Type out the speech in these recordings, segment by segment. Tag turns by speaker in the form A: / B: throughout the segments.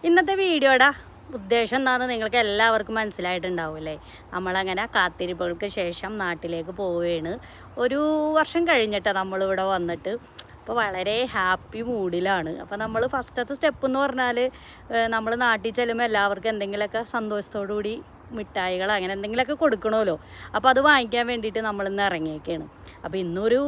A: ഇന്നത്തെ വീഡിയോയുടെ ഉദ്ദേശം എന്താണെന്ന് നിങ്ങൾക്ക് എല്ലാവർക്കും മനസ്സിലായിട്ടുണ്ടാവില്ലേ. നമ്മളങ്ങനെ കാത്തിരിപ്പുകൾക്ക് ശേഷം നാട്ടിലേക്ക് പോവുകയാണ്. ഒരു വർഷം കഴിഞ്ഞിട്ടാണ് നമ്മളിവിടെ വന്നിട്ട്. അപ്പോൾ വളരെ ഹാപ്പി മൂഡിലാണ്. അപ്പോൾ നമ്മൾ ഫസ്റ്റത്തെ സ്റ്റെപ്പ് എന്ന് പറഞ്ഞാൽ നമ്മൾ നാട്ടിൽ ചെല്ലുമ്പോൾ എല്ലാവർക്കും എന്തെങ്കിലുമൊക്കെ സന്തോഷത്തോടു കൂടി മിഠായികൾ അങ്ങനെ എന്തെങ്കിലുമൊക്കെ കൊടുക്കണമല്ലോ. അപ്പോൾ അത് വാങ്ങിക്കാൻ വേണ്ടിയിട്ട് നമ്മളിന്ന് ഇറങ്ങിയേക്കാണ്. അപ്പോൾ ഇന്നൊരു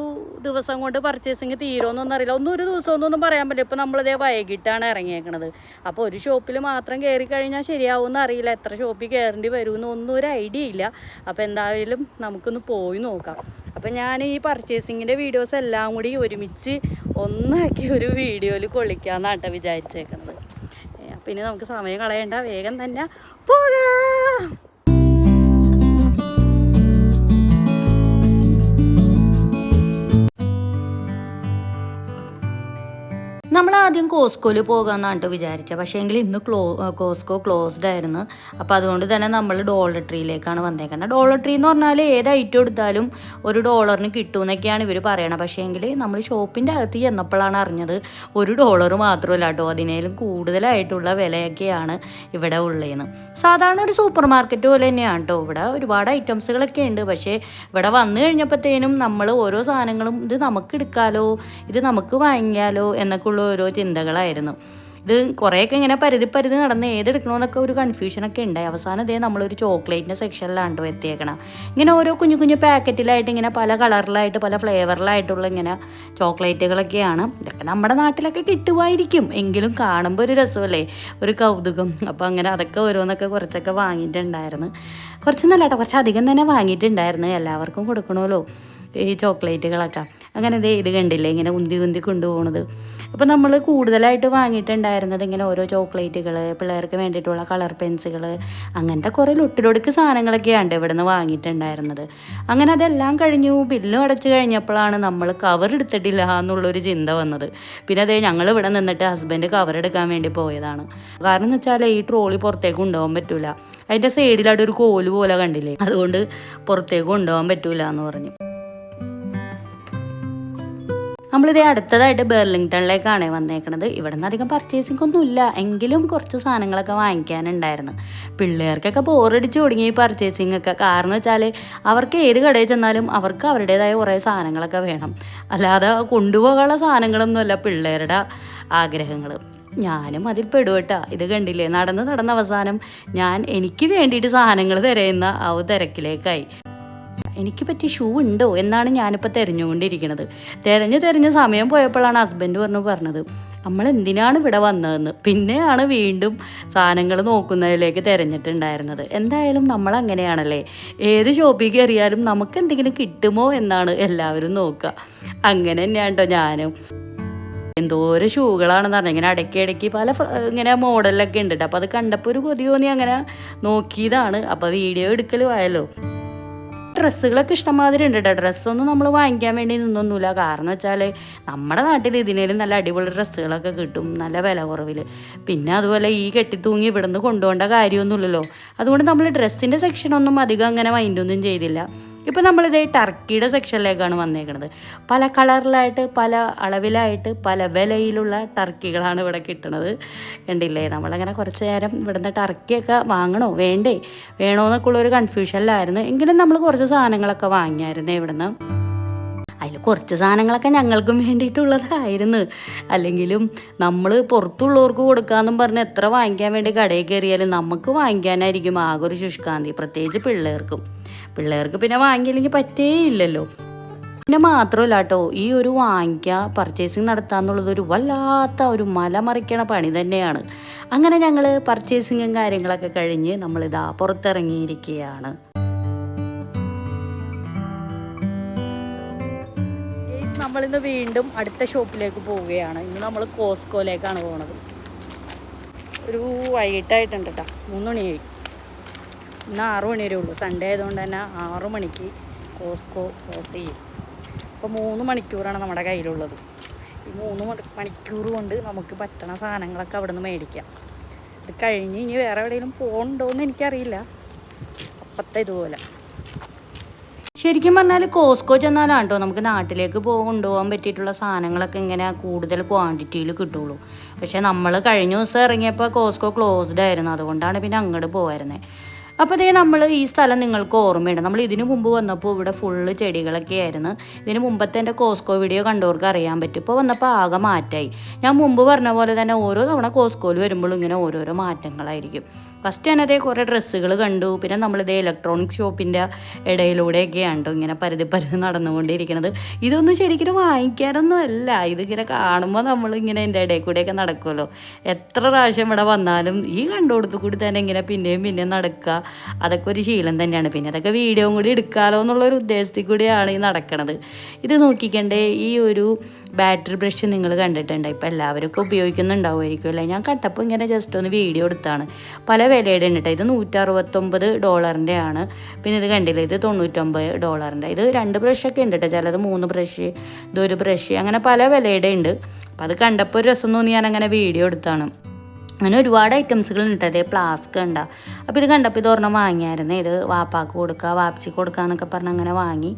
A: ദിവസം കൊണ്ട് പർച്ചേസിങ് തീരുമെന്നൊന്നും അറിയില്ല. ഒരു ദിവസമൊന്നും പറയാൻ പറ്റില്ല. ഇപ്പോൾ നമ്മളിതേ വൈകിട്ടാണ് ഇറങ്ങിയേക്കണത്. അപ്പോൾ ഒരു ഷോപ്പിൽ മാത്രം കയറി കഴിഞ്ഞാൽ ശരിയാവുമെന്ന് അറിയില്ല. എത്ര ഷോപ്പിൽ കയറേണ്ടി വരുമെന്നൊന്നും ഒരു ഐഡിയ ഇല്ല. അപ്പോൾ എന്തായാലും നമുക്കൊന്ന് പോയി നോക്കാം. അപ്പോൾ ഞാൻ ഈ പർച്ചേസിങ്ങിൻ്റെ വീഡിയോസ് എല്ലാം കൂടി ഒരുമിച്ച് ഒന്നാക്കി ഒരു വീഡിയോയിൽ കൊള്ളിക്കാമെന്നാണ് കേട്ടോ വിചാരിച്ചേക്കുന്നത്. പിന്നെ നമുക്ക് സമയം കളയണ്ട, വേഗം തന്നെ പോകാം. നമ്മൾ ആദ്യം കോസ്കോയിൽ പോകാമെന്നാണ് വിചാരിച്ചത്. പക്ഷേ എങ്കിൽ ഇന്ന് കോസ്കോ ക്ലോസ്ഡ് ആയിരുന്നു. അപ്പോൾ അതുകൊണ്ട് തന്നെ നമ്മൾ ഡോളർ ട്രീയിലേക്കാണ് വന്നേക്കുന്നത്. ഡോളർ ട്രീ എന്ന് പറഞ്ഞാൽ ഏത് ഐറ്റം എടുത്താലും $1 കിട്ടുമെന്നൊക്കെയാണ് ഇവർ പറയണത്. പക്ഷേ എങ്കിൽ നമ്മൾ ഷോപ്പിൻ്റെ അകത്ത് ചെന്നപ്പോഴാണ് അറിഞ്ഞത് $1 മാത്രമല്ല കേട്ടോ, അതിനേലും കൂടുതലായിട്ടുള്ള വിലയൊക്കെയാണ് ഇവിടെ ഉള്ളതെന്ന്. സാധാരണ ഒരു സൂപ്പർ മാർക്കറ്റ് പോലെ തന്നെയാണ് കേട്ടോ. ഇവിടെ ഒരുപാട് ഐറ്റംസുകളൊക്കെ ഉണ്ട്. പക്ഷേ ഇവിടെ വന്നു കഴിഞ്ഞപ്പോഴത്തേനും നമ്മൾ ഓരോ സാധനങ്ങളും ഇത് നമുക്ക് എടുക്കാലോ, ഇത് നമുക്ക് വാങ്ങിക്കാലോ എന്നൊക്കെ ഉള്ള ഓരോ ചിന്തകളായിരുന്നു. ഇത് കുറേയൊക്കെ ഇങ്ങനെ പരുതി നടന്ന് ഏതെടുക്കണമെന്നൊക്കെ ഒരു കൺഫ്യൂഷനൊക്കെ ഉണ്ടായി. അവസാനം ഇതേ നമ്മളൊരു ചോക്ലേറ്റിൻ്റെ സെക്ഷനിലാണ് എത്തിയേക്കണം. ഇങ്ങനെ ഓരോ കുഞ്ഞു പാക്കറ്റിലായിട്ട് ഇങ്ങനെ പല കളറിലായിട്ട് പല ഫ്ലേവറിലായിട്ടുള്ള ഇങ്ങനെ ചോക്ലേറ്റുകളൊക്കെയാണ്. ഇതൊക്കെ നമ്മുടെ നാട്ടിലൊക്കെ കിട്ടുമായിരിക്കും, എങ്കിലും കാണുമ്പോൾ ഒരു രസമല്ലേ, ഒരു കൗതുകം. അപ്പോൾ അങ്ങനെ അതൊക്കെ ഓരോന്നൊക്കെ കുറച്ചൊക്കെ വാങ്ങിയിട്ടുണ്ടായിരുന്നു. കുറച്ചൊന്നല്ല കേട്ടോ, കുറച്ചധികം തന്നെ വാങ്ങിയിട്ടുണ്ടായിരുന്നു. എല്ലാവർക്കും കൊടുക്കണമല്ലോ ഈ ചോക്ലേറ്റുകളൊക്കെ. അങ്ങനെ ഇത് കണ്ടില്ലേ ഇങ്ങനെ ഉന്തി കൊണ്ടുപോകണത്. അപ്പോൾ നമ്മൾ കൂടുതലായിട്ട് വാങ്ങിയിട്ടുണ്ടായിരുന്നത് ഇങ്ങനെ ഓരോ ചോക്ലേറ്റുകൾ, പിള്ളേർക്ക് വേണ്ടിയിട്ടുള്ള കളർ പെൻസുകൾ, അങ്ങനത്തെ കുറേ ലൊട്ടിലൊടുക്ക് സാധനങ്ങളൊക്കെയാണ് ഇവിടെ നിന്ന് വാങ്ങിയിട്ടുണ്ടായിരുന്നത്. അങ്ങനെ അതെല്ലാം കഴിഞ്ഞു. ബില്ലും അടച്ചു കഴിഞ്ഞപ്പോഴാണ് നമ്മൾ കവർ എടുത്തിട്ടില്ല എന്നുള്ളൊരു ചിന്ത വന്നത്. പിന്നെ അതേ ഞങ്ങൾ ഇവിടെ നിന്നിട്ട് ഹസ്ബൻഡ് കവർ എടുക്കാൻ വേണ്ടി പോയതാണ്. കാരണം എന്ന് വെച്ചാൽ ഈ ട്രോളി പുറത്തേക്ക് കൊണ്ടുപോകാൻ പറ്റില്ല. അതിൻ്റെ സൈഡിലായിട്ട് ഒരു കോല് പോലെ കണ്ടില്ലേ, അതുകൊണ്ട് പുറത്തേക്ക് കൊണ്ടുപോകാൻ പറ്റൂല എന്ന് പറഞ്ഞു. നമ്മളിതേ അടുത്തതായിട്ട് ബെർലിംഗ്ടണിലേക്കാണ് വന്നേക്കണത്. ഇവിടെ നിന്ന് അധികം പർച്ചേസിംഗ് ഒന്നുമില്ല, എങ്കിലും കുറച്ച് സാധനങ്ങളൊക്കെ വാങ്ങിക്കാനുണ്ടായിരുന്നു. പിള്ളേർക്കൊക്കെ ബോറടിച്ച് തുടങ്ങി ഈ പർച്ചേസിംഗ് ഒക്കെ. കാരണം വെച്ചാൽ അവർക്ക് ഏത് കടയിൽ ചെന്നാലും അവർക്ക് അവരുടേതായ കുറേ സാധനങ്ങളൊക്കെ വേണം. അല്ലാതെ കൊണ്ടുപോകാനുള്ള സാധനങ്ങളൊന്നുമല്ല പിള്ളേരുടെ ആഗ്രഹങ്ങൾ. ഞാനും അതിൽ പെടുവട്ടാ. ഇത് കണ്ടില്ലേ, നടന്ന് അവസാനം എനിക്ക് വേണ്ടിയിട്ട് സാധനങ്ങൾ തിരയുന്ന ആ തിരക്കിലേക്കായി. എനിക്ക് പറ്റിയ ഷൂ ഉണ്ടോ എന്നാണ് ഞാനിപ്പോൾ തിരഞ്ഞുകൊണ്ടിരിക്കുന്നത്. തിരഞ്ഞ് സമയം പോയപ്പോഴാണ് ഹസ്ബൻഡ് പറഞ്ഞത് നമ്മൾ എന്തിനാണ് ഇവിടെ വന്നതെന്ന്. പിന്നെയാണ് വീണ്ടും സാധനങ്ങൾ നോക്കുന്നതിലേക്ക് തിരഞ്ഞിട്ടുണ്ടായിരുന്നത്. എന്തായാലും നമ്മൾ അങ്ങനെയാണല്ലേ, ഏത് ഷോപ്പിൽ കയറിയാലും നമുക്ക് എന്തെങ്കിലും കിട്ടുമോ എന്നാണ് എല്ലാവരും നോക്കുക. അങ്ങനെ തന്നെയാണ് കേട്ടോ ഞാനും. എന്തോരം ഷൂകളാണെന്ന് പറഞ്ഞാൽ ഇങ്ങനെ ഇടയ്ക്ക് പല ഇങ്ങനെ മോഡലിലൊക്കെ ഉണ്ട് കേട്ടോ. അപ്പോൾ അത് കണ്ടപ്പോൾ ഒരു കൊതി തോന്നി അങ്ങനെ നോക്കിയതാണ്. അപ്പോൾ വീഡിയോ എടുക്കലും ആയല്ലോ. ഡ്രസ്സുകളൊക്കെ ഇഷ്ടംമാതിരി ഉണ്ട് കേട്ടോ. ഡ്രസ്സൊന്നും നമ്മൾ വാങ്ങിക്കാൻ വേണ്ടി നിന്നൊന്നുമില്ല. കാരണം വെച്ചാൽ നമ്മുടെ നാട്ടിൽ ഇതിനേലും നല്ല അടിപൊളി ഡ്രസ്സുകളൊക്കെ കിട്ടും നല്ല വില കുറവിൽ. പിന്നെ അതുപോലെ ഈ കെട്ടിത്തൂങ്ങി ഇവിടെ നിന്ന് കൊണ്ടുപോകേണ്ട കാര്യമൊന്നുമില്ലല്ലോ. അതുകൊണ്ട് നമ്മൾ ഡ്രസ്സിൻ്റെ സെക്ഷനൊന്നും അധികം അങ്ങനെ മൈൻഡൊന്നും ചെയ്തില്ല. ഇപ്പോൾ നമ്മളിത് ടർക്കിയുടെ സെക്ഷനിലേക്കാണ് വന്നേക്കുന്നത്. പല കളറിലായിട്ട് പല അളവിലായിട്ട് പല വിലയിലുള്ള ടർക്കികളാണ് ഇവിടെ കിട്ടുന്നത്. കണ്ടില്ലേ, നമ്മളങ്ങനെ കുറച്ച് നേരം ഇവിടുന്ന് ടർക്കിയൊക്കെ വാങ്ങണോ വേണോ എന്നൊക്കെ ഉള്ളൊരു കൺഫ്യൂഷനിലായിരുന്നു. എങ്കിലും നമ്മൾ കുറച്ച് സാധനങ്ങളൊക്കെ വാങ്ങിയായിരുന്നു ഇവിടുന്ന്. അതിൽ കുറച്ച് സാധനങ്ങളൊക്കെ ഞങ്ങൾക്കും വേണ്ടിയിട്ടുള്ളതായിരുന്നു. അല്ലെങ്കിലും നമ്മൾ പുറത്തുള്ളവർക്ക് കൊടുക്കാമെന്നും പറഞ്ഞ് എത്ര വാങ്ങിക്കാൻ വേണ്ടി കടയിൽ കയറിയാലും നമുക്ക് വാങ്ങിക്കാനായിരിക്കും ആകെ ഒരു ശുഷ്കാന്തി. പ്രത്യേകിച്ച് പിള്ളേർക്ക് പിന്നെ വാങ്ങിയില്ലെങ്കിൽ പറ്റേയില്ലല്ലോ. പിന്നെ മാത്രമല്ല കേട്ടോ, ഈ ഒരു പർച്ചേസിങ് നടത്താന്നുള്ളത് ഒരു വല്ലാത്ത ഒരു മലമറിക്കണ പണി തന്നെയാണ്. അങ്ങനെ ഞങ്ങൾ പർച്ചേസിങ്ങും കാര്യങ്ങളൊക്കെ കഴിഞ്ഞ് നമ്മളിതാ പുറത്തിറങ്ങിയിരിക്കുകയാണ്. നമ്മളിന്ന് വീണ്ടും അടുത്ത ഷോപ്പിലേക്ക് പോവുകയാണ്. ഇന്ന് നമ്മൾ കോസ്കോയിലേക്കാണ് പോകുന്നത്. ഒരു വൈകിട്ടായിട്ടുണ്ട് കേട്ടോ, 3 മണിയായി. ഇന്ന് 6 മണി വരെ ഉള്ളൂ. സൺഡേ ആയതുകൊണ്ട് തന്നെ 6 മണിക്ക് കോസ്കോ ക്ലോസ് ചെയ്യും. അപ്പോൾ 3 മണിക്കൂറാണ് നമ്മുടെ കയ്യിലുള്ളത്. ഈ 3 മണിക്കൂർ കൊണ്ട് നമുക്ക് പറ്റണ സാധനങ്ങളൊക്കെ അവിടെ നിന്ന് മേടിക്കാം. ഇത് കഴിഞ്ഞ് ഇനി വേറെ എവിടെയെങ്കിലും പോകണ്ടോയെന്ന് എനിക്കറിയില്ല. അപ്പത്തെ ഇതുപോലെ ശരിക്കും പറഞ്ഞാൽ കോസ്കോ ചെന്നാലാണ് കേട്ടോ നമുക്ക് നാട്ടിലേക്ക് കൊണ്ടുപോകാൻ പറ്റിയിട്ടുള്ള സാധനങ്ങളൊക്കെ ഇങ്ങനെ കൂടുതൽ ക്വാണ്ടിറ്റിയിൽ കിട്ടുള്ളൂ. പക്ഷേ നമ്മൾ കഴിഞ്ഞ ദിവസം ഇറങ്ങിയപ്പോൾ കോസ്കോ ക്ലോസ്ഡ് ആയിരുന്നു, അതുകൊണ്ടാണ് പിന്നെ അങ്ങോട്ട് പോകായിരുന്നത്. അപ്പോൾ അതേ നമ്മൾ ഈ സ്ഥലം നിങ്ങൾക്ക് ഓർമ്മയുണ്ട്, നമ്മൾ ഇതിനു മുമ്പ് വന്നപ്പോൾ ഇവിടെ ഫുള്ള് ചെടികളൊക്കെ ആയിരുന്നു. ഇതിന് മുമ്പത്തെ എൻ്റെ കോസ്കോ വീഡിയോ കണ്ടവർക്ക് അറിയാൻ പറ്റും. ഇപ്പോൾ വന്നപ്പോൾ ആകെ മാറ്റമായി. ഞാൻ മുമ്പ് പറഞ്ഞ പോലെ തന്നെ ഓരോ തവണ കോസ്കോയിൽ വരുമ്പോഴും ഇങ്ങനെ ഓരോരോ മാറ്റങ്ങളായിരിക്കും. ഫസ്റ്റ് തന്നെ അതേ കുറേ ഡ്രസ്സുകൾ കണ്ടു. പിന്നെ നമ്മളിതേ ഇലക്ട്രോണിക് ഷോപ്പിൻ്റെ ഇടയിലൂടെയൊക്കെയാണ് ഇങ്ങനെ പരുതി നടന്നുകൊണ്ടിരിക്കുന്നത്. ഇതൊന്നും ശരിക്കും വാങ്ങിക്കാനൊന്നും അല്ല, ഇതിങ്ങനെ കാണുമ്പോൾ നമ്മളിങ്ങനെ എൻ്റെ ഇടയിൽ കൂടെയൊക്കെ നടക്കുമല്ലോ. എത്ര പ്രാവശ്യം ഇവിടെ വന്നാലും ഈ കണ്ടുകൊടുത്തു കൂടി തന്നെ ഇങ്ങനെ പിന്നെയും നടക്കുക, അതൊക്കെ ഒരു ശീലം തന്നെയാണ്. പിന്നെ അതൊക്കെ വീഡിയോ കൂടി എടുക്കാമല്ലോ എന്നുള്ളൊരു ഉദ്ദേശത്തിൽ കൂടിയാണ് ഈ നടക്കണത്. ഇത് നോക്കിക്കണ്ടേ, ഈ ഒരു ബാറ്ററി ബ്രഷ് നിങ്ങൾ കണ്ടിട്ടുണ്ട്, ഇപ്പോൾ എല്ലാവരും ഉപയോഗിക്കുന്നുണ്ടാവുമായിരിക്കും അല്ലേ. ഞാൻ കണ്ടപ്പോൾ ഇങ്ങനെ ജസ്റ്റ് ഒന്ന് വീഡിയോ എടുത്താണ്. പല വിലയുടെ ഉണ്ട് കേട്ടോ. ഇത് $169 ആണ്. പിന്നെ ഇത് കണ്ടില്ല, ഇത് $99. ഇത് 2 ബ്രഷൊക്കെ ഉണ്ട് കേട്ടോ, ചിലത് 3 ബ്രഷ്, ഇതൊരു ബ്രഷ്, അങ്ങനെ പല വിലയുടെ ഉണ്ട്. അപ്പോൾ അത് കണ്ടപ്പോൾ ഒരു രസം തോന്നി ഞാനങ്ങനെ വീഡിയോ എടുത്താണ്. അങ്ങനെ ഒരുപാട് ഐറ്റംസുകൾ ഉണ്ട്. അതേ ഫ്ലാസ്ക് ഉണ്ടാ. അപ്പോൾ ഇത് കണ്ടപ്പോൾ ഇത് ഒരെണ്ണം വാങ്ങിയായിരുന്നു. ഇത് വാപ്പാക്ക് കൊടുക്കുക, വാപ്പച്ചിക്ക് കൊടുക്കുക എന്നൊക്കെ പറഞ്ഞ് അങ്ങനെ വാങ്ങി.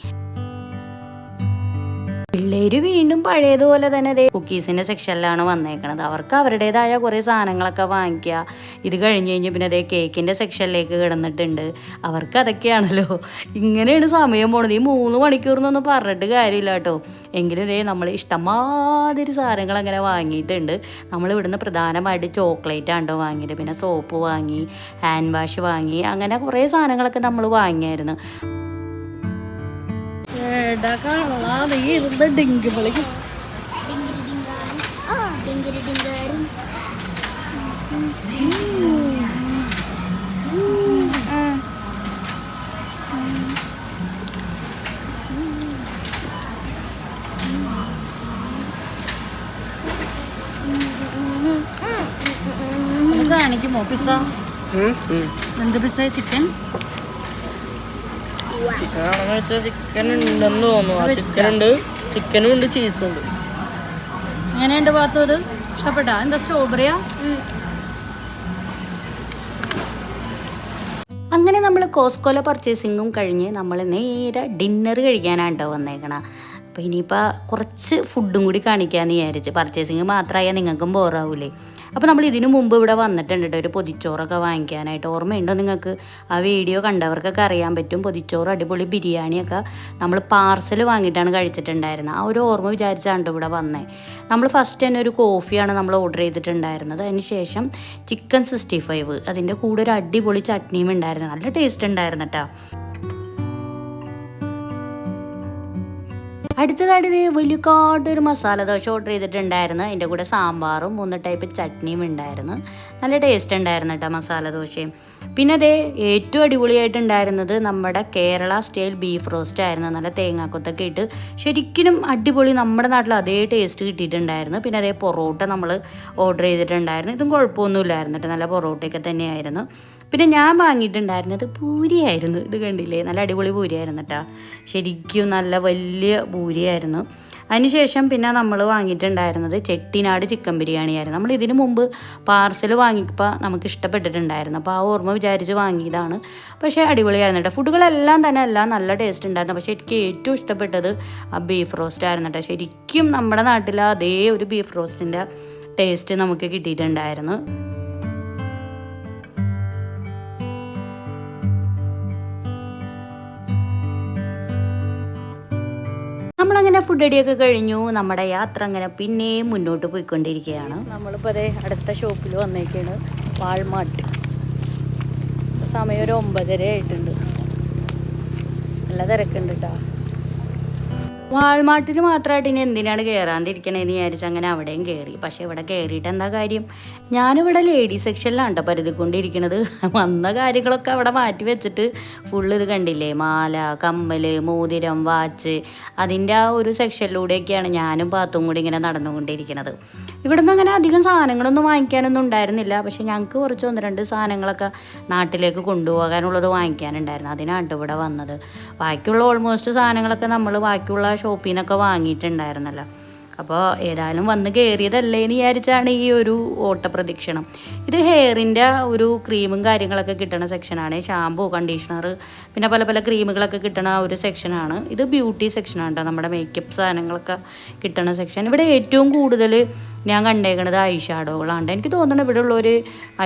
A: പിള്ളേര് വീണ്ടും പഴയതുപോലെ തന്നെ അതേ കുക്കീസിൻ്റെ സെക്ഷനിലാണ് വന്നേക്കണത്. അവർക്ക് അവരുടേതായ കുറേ സാധനങ്ങളൊക്കെ വാങ്ങിക്കുക. ഇത് കഴിഞ്ഞ് പിന്നെ അതേ കേക്കിൻ്റെ സെക്ഷനിലേക്ക് കിടന്നിട്ടുണ്ട്. അവർക്ക് അതൊക്കെയാണല്ലോ. ഇങ്ങനെയാണ് സമയം പോണത്. ഈ 3 മണിക്കൂറിനൊന്നും പറഞ്ഞിട്ട് കാര്യമില്ല കേട്ടോ. എങ്കിലും ഇതേ നമ്മൾ ഇഷ്ടംമാതിരി സാധനങ്ങൾ അങ്ങനെ വാങ്ങിയിട്ടുണ്ട്. നമ്മളിവിടുന്ന് പ്രധാനമായിട്ട് ചോക്ലേറ്റ് ആണ്ടോ വാങ്ങിയിട്ട്, പിന്നെ സോപ്പ് വാങ്ങി, ഹാൻഡ് വാഷ് വാങ്ങി, അങ്ങനെ കുറേ സാധനങ്ങളൊക്കെ നമ്മൾ വാങ്ങിയായിരുന്നു. കാണിക്കുമോ പിസ്സ? എന്ത് പിസ്സ? ചിക്കൻ
B: ചിക്കൻ ഉണ്ടെന്ന് തോന്നുന്നു. ചിക്കൻ ഉണ്ട്, ചിക്കനും ഉണ്ട്, ചീസും ഉണ്ട്.
A: എങ്ങനെയുണ്ട് പാത്തു? ഇത് ഇഷ്ടപ്പെട്ടാ? എന്താ സ്ട്രോബെറിയാ? അങ്ങനെ നമ്മൾ കോസ്കോല പർച്ചേസിങ്ങും കഴിഞ്ഞ് നമ്മൾ നേരെ ഡിന്നർ കഴിക്കാനാണ് കേട്ടോ വന്നേക്കണം. അപ്പോൾ ഇനിയിപ്പോൾ കുറച്ച് ഫുഡും കൂടി കാണിക്കാമെന്ന് വിചാരിച്ച്. പർച്ചേസിങ് മാത്രമായാൽ നിങ്ങൾക്കും ബോറാവൂലേ. അപ്പോൾ നമ്മൾ ഇതിനു മുമ്പ് ഇവിടെ വന്നിട്ടുണ്ട് കേട്ടോ, ഒരു പൊതിച്ചോറൊക്കെ വാങ്ങിക്കാനായിട്ട്. ഓർമ്മയുണ്ടോ നിങ്ങൾക്ക്? ആ വീഡിയോ കണ്ടവർക്കൊക്കെ അറിയാൻ പറ്റും. പൊതിച്ചോറ്, അടിപൊളി ബിരിയാണിയൊക്കെ നമ്മൾ പാർസൽ വാങ്ങിയിട്ടാണ് കഴിച്ചിട്ടുണ്ടായിരുന്നത്. ആ ഒരു ഓർമ്മ വിചാരിച്ചാണ് ഇവിടെ വന്നത്. നമ്മൾ ഫസ്റ്റ് തന്നെ ഒരു കോഫിയാണ് നമ്മൾ ഓർഡർ ചെയ്തിട്ടുണ്ടായിരുന്നത്. അതിന് ശേഷം ചിക്കൻ 65, അതിൻ്റെ കൂടെ ഒരു അടിപൊളി ചട്നിയും ഉണ്ടായിരുന്നു. നല്ല ടേസ്റ്റ് ഉണ്ടായിരുന്നു കേട്ടോ. അടുത്തതായിട്ട് ഇത് വലിയക്കാട്ടൊരു മസാല ദോശ ഓർഡർ ചെയ്തിട്ടുണ്ടായിരുന്നു. അതിൻ്റെ കൂടെ സാമ്പാറും 3 ടൈപ്പ് ചട്നിയും ഉണ്ടായിരുന്നു. നല്ല ടേസ്റ്റ് ഉണ്ടായിരുന്നു കേട്ടോ മസാല ദോശയും. പിന്നെ അതേ ഏറ്റവും അടിപൊളിയായിട്ടുണ്ടായിരുന്നത് നമ്മുടെ കേരള സ്റ്റൈൽ ബീഫ് റോസ്റ്റ് ആയിരുന്നു. നല്ല തേങ്ങാക്കൊത്തൊക്കെ ഇട്ട് ശരിക്കും അടിപൊളി, നമ്മുടെ നാട്ടിൽ അതേ ടേസ്റ്റ് കിട്ടിയിട്ടുണ്ടായിരുന്നു. പിന്നെ അതേ പൊറോട്ട നമ്മൾ ഓർഡർ ചെയ്തിട്ടുണ്ടായിരുന്നു. ഇതും കുഴപ്പമൊന്നുമില്ലായിരുന്നു കേട്ടോ, നല്ല പൊറോട്ടയൊക്കെ തന്നെയായിരുന്നു. പിന്നെ ഞാൻ വാങ്ങിയിട്ടുണ്ടായിരുന്നത് പൂരിയായിരുന്നു. ഇത് കണ്ടില്ലേ, നല്ല അടിപൊളി പൂരിയായിരുന്നു കേട്ടോ, ശരിക്കും നല്ല വലിയ പൂരിയായിരുന്നു. അതിനുശേഷം പിന്നെ നമ്മൾ വാങ്ങിയിട്ടുണ്ടായിരുന്നത് ചെട്ടിനാട് ചിക്കൻ ബിരിയാണിയായിരുന്നു. നമ്മൾ ഇതിനു മുമ്പ് പാർസൽ വാങ്ങിയപ്പോൾ നമുക്ക് ഇഷ്ടപ്പെട്ടിട്ടുണ്ടായിരുന്നു. അപ്പോൾ ആ ഓർമ്മ വിചാരിച്ച് വാങ്ങിയതാണ്. പക്ഷേ അടിപൊളിയായിരുന്നു കേട്ടോ. ഫുഡുകളെല്ലാം തന്നെ എല്ലാം നല്ല ടേസ്റ്റ് ഉണ്ടായിരുന്നു. പക്ഷേ എനിക്ക് ഏറ്റവും ഇഷ്ടപ്പെട്ടത് ആ ബീഫ് റോസ്റ്റ് ആയിരുന്നു കേട്ടോ. ശരിക്കും നമ്മുടെ നാട്ടിൽ അതേ ഒരു ബീഫ് റോസ്റ്റിൻ്റെ ടേസ്റ്റ് നമുക്ക് കിട്ടിയിട്ടുണ്ടായിരുന്നു. നമ്മളങ്ങനെ ഫുഡ് അടിയൊക്കെ കഴിഞ്ഞു. നമ്മുടെ യാത്ര അങ്ങനെ പിന്നെയും മുന്നോട്ട് പോയിക്കൊണ്ടിരിക്കുകയാണ്. നമ്മളിപ്പോൾ അതേ അടുത്ത ഷോപ്പിൽ വന്നേക്കാണ്, വാൾമാർട്ട്. സമയം ഒരു 9:30 ആയിട്ടുണ്ട്. നല്ല തിരക്കുണ്ട് കേട്ടോ. വാൾമാർട്ടിൽ മാത്രമായിട്ട് ഇനി എന്തിനാണ് കയറാണ്ടിരിക്കണേന്ന് വിചാരിച്ച് അങ്ങനെ അവിടെയും കയറി. പക്ഷേ ഇവിടെ കയറിയിട്ട് എന്താ കാര്യം, ഞാനിവിടെ ലേഡീസ് സെക്ഷനിലാണ് കേട്ടോ പരുതിക്കൊണ്ടിരിക്കുന്നത്. വന്ന കാര്യങ്ങളൊക്കെ അവിടെ മാറ്റി വെച്ചിട്ട് ഫുള്ള് ഇത് കണ്ടില്ലേ, മാല, കമ്മൽ, മോതിരം, വാച്ച്, അതിൻ്റെ ആ ഒരു സെക്ഷനിലൂടെയൊക്കെയാണ് ഞാനും പാത്തും കൂടി ഇങ്ങനെ നടന്നുകൊണ്ടിരിക്കുന്നത്. ഇവിടെ നിന്ന് അങ്ങനെ അധികം സാധനങ്ങളൊന്നും വാങ്ങിക്കാനൊന്നും ഉണ്ടായിരുന്നില്ല. പക്ഷേ ഞങ്ങൾക്ക് കുറച്ച് 1-2 സാധനങ്ങളൊക്കെ നാട്ടിലേക്ക് കൊണ്ടുപോകാനുള്ളത് വാങ്ങിക്കാനുണ്ടായിരുന്നു. അതിനാണ് ഇവിടെ വന്നത്. ബാക്കിയുള്ള ഓൾമോസ്റ്റ് സാധനങ്ങളൊക്കെ നമ്മൾ ബാക്കിയുള്ള ഷോപ്പിൽ നിന്നൊക്കെ വാങ്ങിയിട്ടുണ്ടായിരുന്നല്ലോ. അപ്പോൾ ഏതായാലും വന്ന് കയറിയതല്ലേ എന്ന് വിചാരിച്ചാണ് ഈ ഒരു ഓട്ടപ്രദക്ഷിണം. ഇത് ഹെയറിൻ്റെ ഒരു ക്രീമും കാര്യങ്ങളൊക്കെ കിട്ടുന്ന സെക്ഷനാണ്. ഷാമ്പൂ, കണ്ടീഷണർ, പിന്നെ പല പല ക്രീമുകളൊക്കെ കിട്ടുന്ന ഒരു സെക്ഷനാണ്. ഇത് ബ്യൂട്ടി സെക്ഷനാണ് കേട്ടോ, നമ്മുടെ മേക്കപ്പ് സാധനങ്ങളൊക്കെ കിട്ടുന്ന സെക്ഷൻ. ഇവിടെ ഏറ്റവും കൂടുതൽ ഞാൻ കണ്ടേക്കണത് ഐ ഷാഡോകളാണ്. എനിക്ക് തോന്നുന്നത് ഇവിടെ ഉള്ളൊരു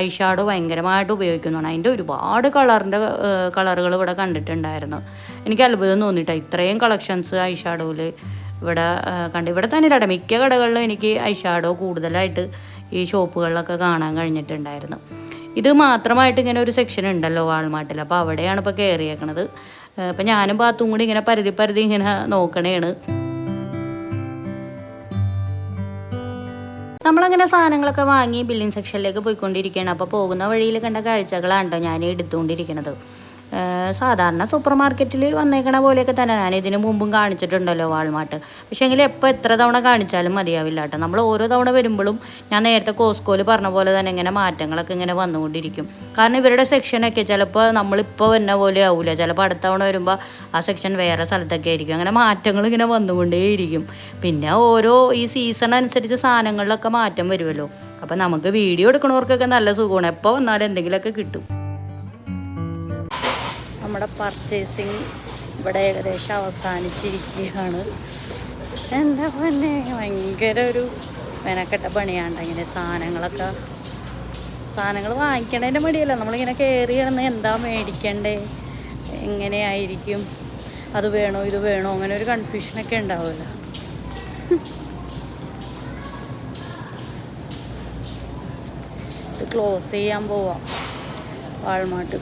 A: ഐ ഷാഡോ ഭയങ്കരമായിട്ട് ഉപയോഗിക്കുന്നതാണ്. അതിൻ്റെ ഒരുപാട് കളറുകൾ ഇവിടെ കണ്ടിട്ടുണ്ടായിരുന്നു. എനിക്ക് അത്ഭുതം തോന്നിയിട്ടോ, ഇത്രയും കളക്ഷൻസ് ഐ ഷാഡോയിൽ ഇവിടെ ഇവിടെ തന്നെ ഇല്ല, മിക്ക കടകളിലും എനിക്ക് ഐ ഷാഡോ കൂടുതലായിട്ട് ഈ ഷോപ്പുകളിലൊക്കെ കാണാൻ കഴിഞ്ഞിട്ടുണ്ടായിരുന്നു. ഇത് മാത്രമായിട്ട് ഇങ്ങനെ ഒരു സെക്ഷൻ ഉണ്ടല്ലോ വാൾമാർട്ടിൽ, അപ്പോൾ അവിടെയാണ് ഇപ്പോൾ കയറിയേക്കണത്. അപ്പം ഞാനും ബാത്തും കൂടി ഇങ്ങനെ പരുതി ഇങ്ങനെ നോക്കണേണ്. നമ്മളങ്ങനെ സാധനങ്ങളൊക്കെ വാങ്ങി ബില്ലിംഗ് സെക്ഷനിലേക്ക് പോയിക്കൊണ്ടിരിക്കുകയാണ്. അപ്പോൾ പോകുന്ന വഴിയിൽ കണ്ട കാഴ്ചകളാണ് കേട്ടോ ഞാൻ എടുത്തുകൊണ്ടിരിക്കുന്നത്. സാധാരണ സൂപ്പർ മാർക്കറ്റിൽ വന്നേക്കണ പോലെയൊക്കെ തന്നെ ഞാൻ ഇതിന് മുമ്പും കാണിച്ചിട്ടുണ്ടല്ലോ വാൾമാർട്ട്. പക്ഷേ എങ്കിൽ എത്ര തവണ കാണിച്ചാലും മതിയാവില്ല കേട്ടോ. നമ്മൾ ഓരോ തവണ വരുമ്പോഴും ഞാൻ നേരത്തെ കോസ്കോയിൽ പറഞ്ഞ പോലെ തന്നെ ഇങ്ങനെ മാറ്റങ്ങളൊക്കെ ഇങ്ങനെ വന്നുകൊണ്ടിരിക്കും. കാരണം ഇവരുടെ സെക്ഷനൊക്കെ ചിലപ്പോൾ നമ്മളിപ്പോൾ വന്ന പോലെ ആവില്ല, ചിലപ്പോൾ അടുത്ത തവണ വരുമ്പോൾ ആ സെക്ഷൻ വേറെ സ്ഥലത്തൊക്കെ ആയിരിക്കും. അങ്ങനെ മാറ്റങ്ങൾ ഇങ്ങനെ വന്നുകൊണ്ടേയിരിക്കും. പിന്നെ ഓരോ ഈ സീസൺ അനുസരിച്ച് സാധനങ്ങളിലൊക്കെ മാറ്റം വരുമല്ലോ. അപ്പോൾ നമുക്ക് വീഡിയോ എടുക്കണവർക്കൊക്കെ നല്ല സുഖമാണ്, എപ്പോൾ വന്നാലും എന്തെങ്കിലുമൊക്കെ കിട്ടും. നമ്മുടെ പർച്ചേസിങ് ഇവിടെ ഏകദേശം അവസാനിച്ചിരിക്കുകയാണ്. എന്താ പിന്നെ ഭയങ്കര ഒരു മെനക്കെട്ട പണിയാണ് ഇങ്ങനെ സാധനങ്ങൾ വാങ്ങിക്കണതിൻ്റെ മടിയല്ല, നമ്മളിങ്ങനെ കയറി കിടന്ന് എന്താ മേടിക്കണ്ടേ, എങ്ങനെയായിരിക്കും, അത് വേണോ ഇത് വേണോ, അങ്ങനെ ഒരു കൺഫ്യൂഷനൊക്കെ ഉണ്ടാവുമല്ലോ. ഇത് ക്ലോസ് ചെയ്യാൻ പോവാം വാൾമാർട്ട്.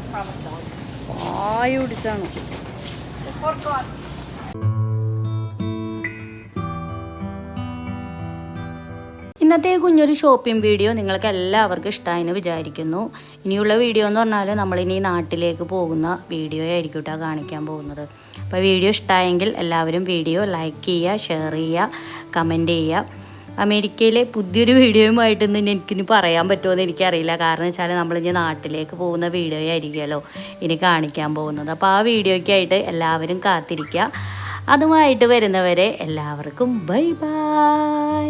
A: വായു പിടിച്ചാണ്. ഇന്നത്തെ കുഞ്ഞൊരു ഷോപ്പിംഗ് വീഡിയോ നിങ്ങൾക്ക് എല്ലാവർക്കും ഇഷ്ടമായെന്ന് വിചാരിക്കുന്നു. ഇനിയുള്ള വീഡിയോ എന്ന് പറഞ്ഞാൽ നമ്മളിനി നാട്ടിലേക്ക് പോകുന്ന വീഡിയോ ആയിരിക്കും കേട്ടോ കാണിക്കാൻ പോകുന്നത്. അപ്പോൾ വീഡിയോ ഇഷ്ടമായെങ്കിൽ എല്ലാവരും വീഡിയോ ലൈക്ക് ചെയ്യുക, ഷെയർ ചെയ്യുക, കമൻറ്റ് ചെയ്യുക. അമേരിക്കയിലെ പുതിയൊരു വീഡിയോയുമായിട്ട് എനിക്കിനി പറയാൻ പറ്റുമോ എനിക്കറിയില്ല. കാരണം വെച്ചാൽ നമ്മളിനി നാട്ടിലേക്ക് പോകുന്ന വീഡിയോ ആയിരിക്കുമല്ലോ ഇനി കാണിക്കാൻ പോകുന്നത്. അപ്പോൾ ആ വീഡിയോയ്ക്കായിട്ട് എല്ലാവരും കാത്തിരിക്കുക. അതുമായിട്ട് വരുന്നവരെ എല്ലാവർക്കും ബൈ ബൈ.